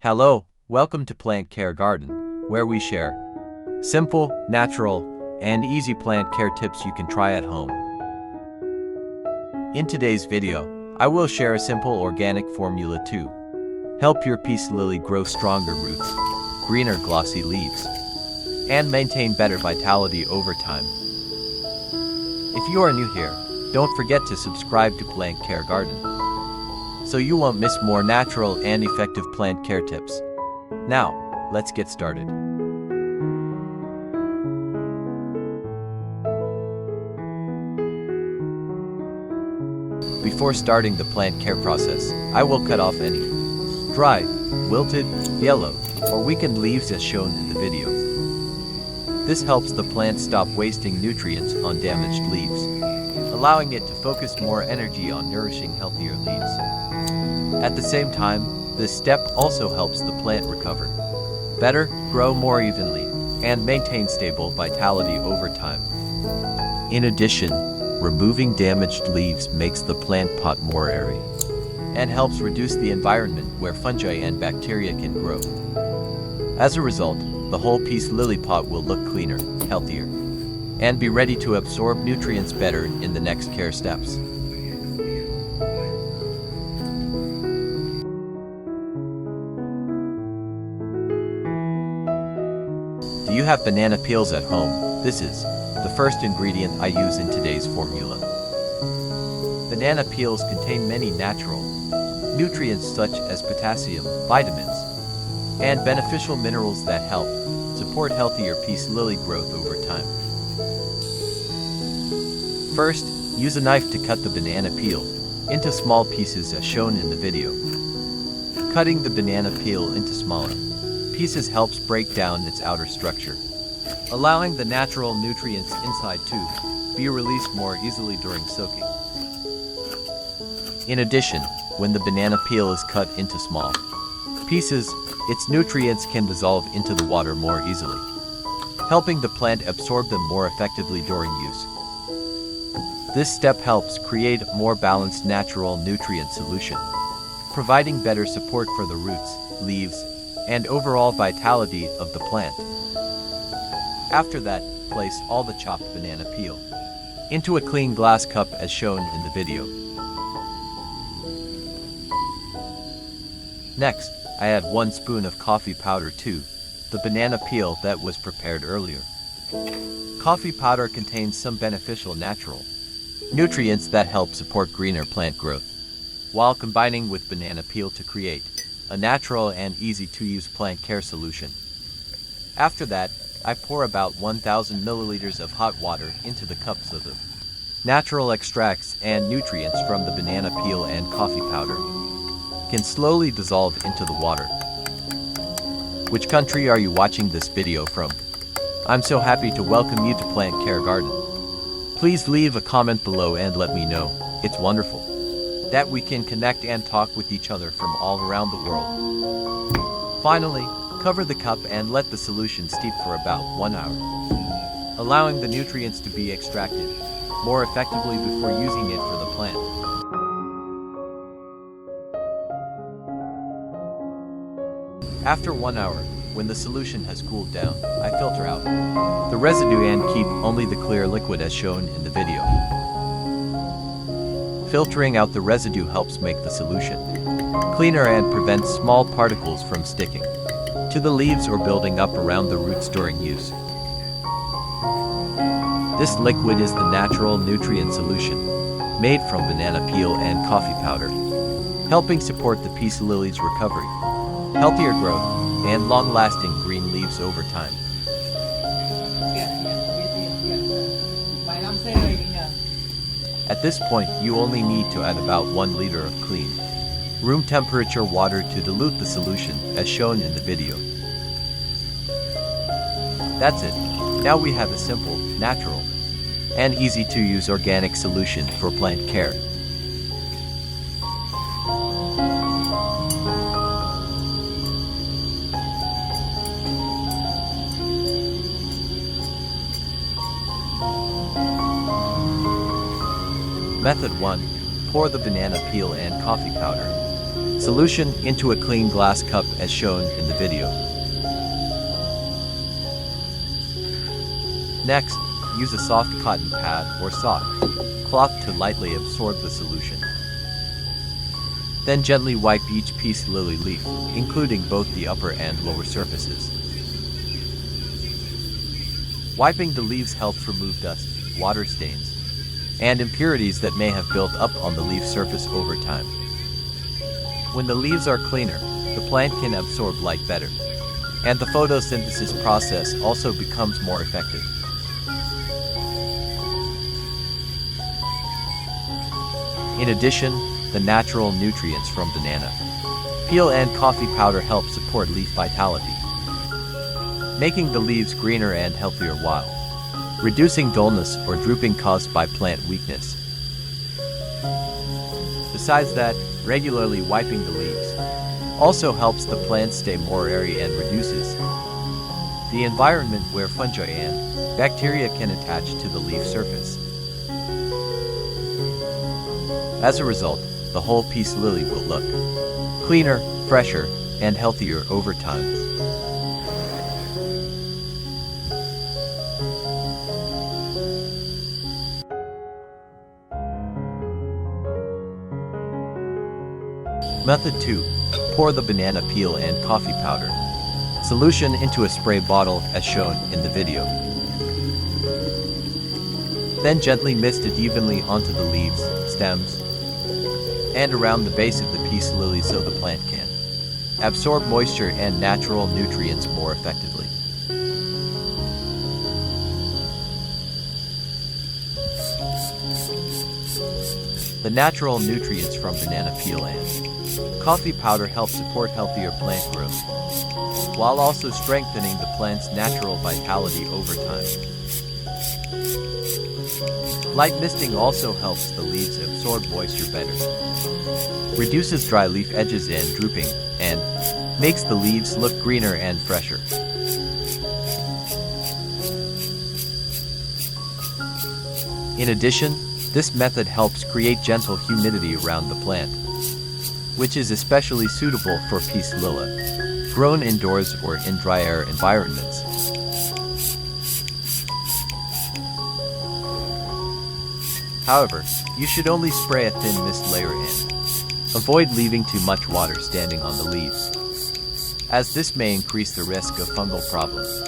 Hello, welcome to Plant Care Garden, where we share simple, natural, and easy plant care tips you can try at home. In today's video, I will share a simple organic formula to help your peace lily grow stronger roots, greener glossy leaves, and maintain better vitality over time. If you are new here, don't forget to subscribe to Plant Care Garden, so you won't miss more natural and effective plant care tips. Now, let's get started. Before starting the plant care process, I will cut off any dry, wilted, yellow, or weakened leaves as shown in the video. This helps the plant stop wasting nutrients on damaged leaves, allowing it to focus more energy on nourishing healthier leaves. At the same time, this step also helps the plant recover better, grow more evenly, and maintain stable vitality over time. In addition, removing damaged leaves makes the plant pot more airy and helps reduce the environment where fungi and bacteria can grow. As a result, the whole peace lily pot will look cleaner, healthier, and be ready to absorb nutrients better in the next care steps. Do you have banana peels at home? This is the first ingredient I use in today's formula. Banana peels contain many natural nutrients such as potassium, vitamins, and beneficial minerals that help support healthier peace lily growth over time. First, use a knife to cut the banana peel into small pieces as shown in the video. Cutting the banana peel into smaller pieces helps break down its outer structure, allowing the natural nutrients inside to be released more easily during soaking. In addition, when the banana peel is cut into small pieces, its nutrients can dissolve into the water more easily, helping the plant absorb them more effectively during use. This step helps create a more balanced natural nutrient solution, providing better support for the roots, leaves, and overall vitality of the plant. After that, place all the chopped banana peel into a clean glass cup as shown in the video. Next, I add 1 spoon of coffee powder to the banana peel that was prepared earlier. Coffee powder contains some beneficial natural nutrients that help support greener plant growth, while combining with banana peel to create a natural and easy-to-use plant care solution. After that, I pour about 1,000 milliliters of hot water into the cups of the natural extracts and nutrients from the banana peel and coffee powder can slowly dissolve into the water. Which country are you watching this video from? I'm so happy to welcome you to Plant Care Garden. Please leave a comment below and let me know. It's wonderful that we can connect and talk with each other from all around the world. Finally, cover the cup and let the solution steep for about 1 hour, allowing the nutrients to be extracted more effectively before using it for the plant. After 1 hour, when the solution has cooled down, I filter out the residue and keep only the clear liquid as shown in the video. Filtering out the residue helps make the solution cleaner and prevents small particles from sticking to the leaves or building up around the roots during use. This liquid is the natural nutrient solution made from banana peel and coffee powder, helping support the peace lily's recovery, healthier growth, and long-lasting green leaves over time. At this point, you only need to add about 1 liter of clean, room temperature water to dilute the solution as shown in the video. That's it. Now we have a simple, natural, and easy to use organic solution for plant care. Method 1. Pour the banana peel and coffee powder Solution into a clean glass cup as shown in the video. Next, use a soft cotton pad or sock cloth to lightly absorb the solution. Then gently wipe each peace lily leaf, including both the upper and lower surfaces. Wiping the leaves helps remove dust, water stains, and impurities that may have built up on the leaf surface over time. When the leaves are cleaner, the plant can absorb light better, and the photosynthesis process also becomes more effective. In addition, the natural nutrients from banana peel and coffee powder help support leaf vitality, making the leaves greener and healthier while reducing dullness or drooping caused by plant weakness. Besides that, regularly wiping the leaves also helps the plant stay more airy and reduces the environment where fungi and bacteria can attach to the leaf surface. As a result, the whole peace lily will look cleaner, fresher, and healthier over time. Method 2. Pour the banana peel and coffee powder solution into a spray bottle as shown in the video. Then gently mist it evenly onto the leaves, stems, and around the base of the peace lily so the plant can absorb moisture and natural nutrients more effectively. The natural nutrients from banana peel and coffee powder help support healthier plant growth, while also strengthening the plant's natural vitality over time. Light misting also helps the leaves absorb moisture better, reduces dry leaf edges and drooping, and makes the leaves look greener and fresher. In addition, this method helps create gentle humidity around the plant, which is especially suitable for peace lily, grown indoors or in dry air environments. However, you should only spray a thin mist layer and avoid leaving too much water standing on the leaves, as this may increase the risk of fungal problems.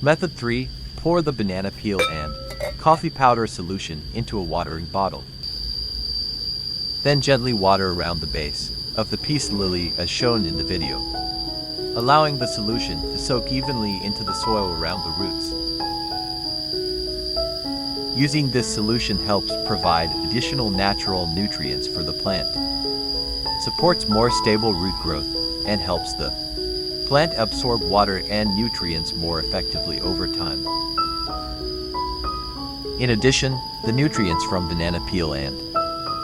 Method 3. Pour the banana peel and coffee powder solution into a watering bottle. Then gently water around the base of the peace lily as shown in the video, allowing the solution to soak evenly into the soil around the roots. Using this solution helps provide additional natural nutrients for the plant, supports more stable root growth, and helps the plant absorb water and nutrients more effectively over time. In addition, the nutrients from banana peel and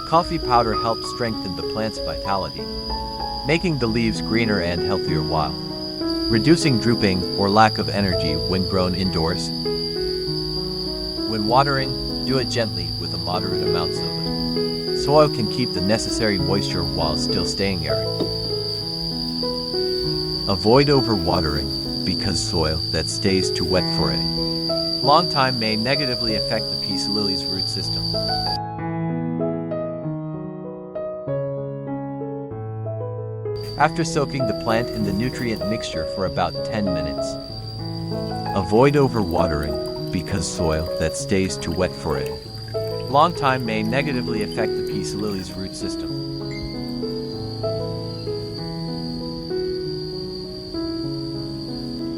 coffee powder help strengthen the plant's vitality, making the leaves greener and healthier while reducing drooping or lack of energy when grown indoors. When watering, do it gently with a moderate amount so the soil can keep the necessary moisture while still staying airy. Avoid overwatering because soil that stays too wet for a long time may negatively affect the peace lily's root system. After soaking the plant in the nutrient mixture for about 10 minutes, avoid overwatering because soil that stays too wet for a long time may negatively affect the peace lily's root system.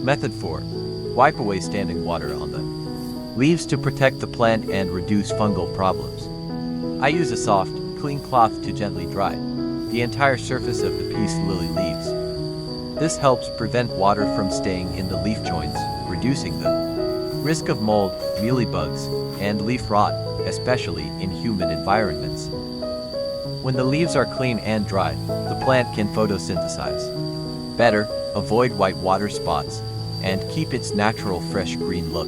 Method 4. Wipe away standing water on the leaves to protect the plant and reduce fungal problems. I use a soft, clean cloth to gently dry the entire surface of the peace lily leaves. This helps prevent water from staying in the leaf joints, reducing the risk of mold, mealybugs, and leaf rot, especially in humid environments. When the leaves are clean and dry, the plant can photosynthesize better, avoid white water spots, and keep its natural fresh green look.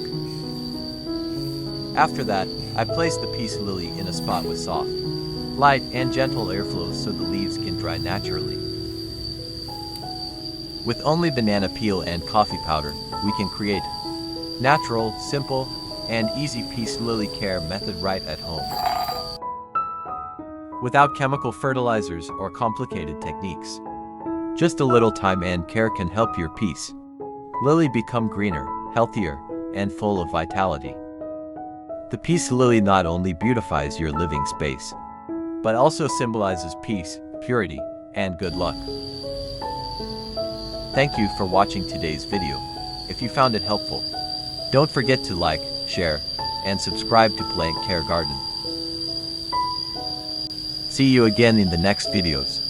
After that, I place the peace lily in a spot with soft, light, and gentle airflow so the leaves can dry naturally. With only banana peel and coffee powder, we can create natural, simple, and easy peace lily care method right at home. Without chemical fertilizers or complicated techniques. Just a little time and care can help your peace lily become greener, healthier, and full of vitality. The peace lily not only beautifies your living space, but also symbolizes peace, purity, and good luck. Thank you for watching today's video. If you found it helpful, don't forget to like, share, and subscribe to Plant Care Garden. See you again in the next videos.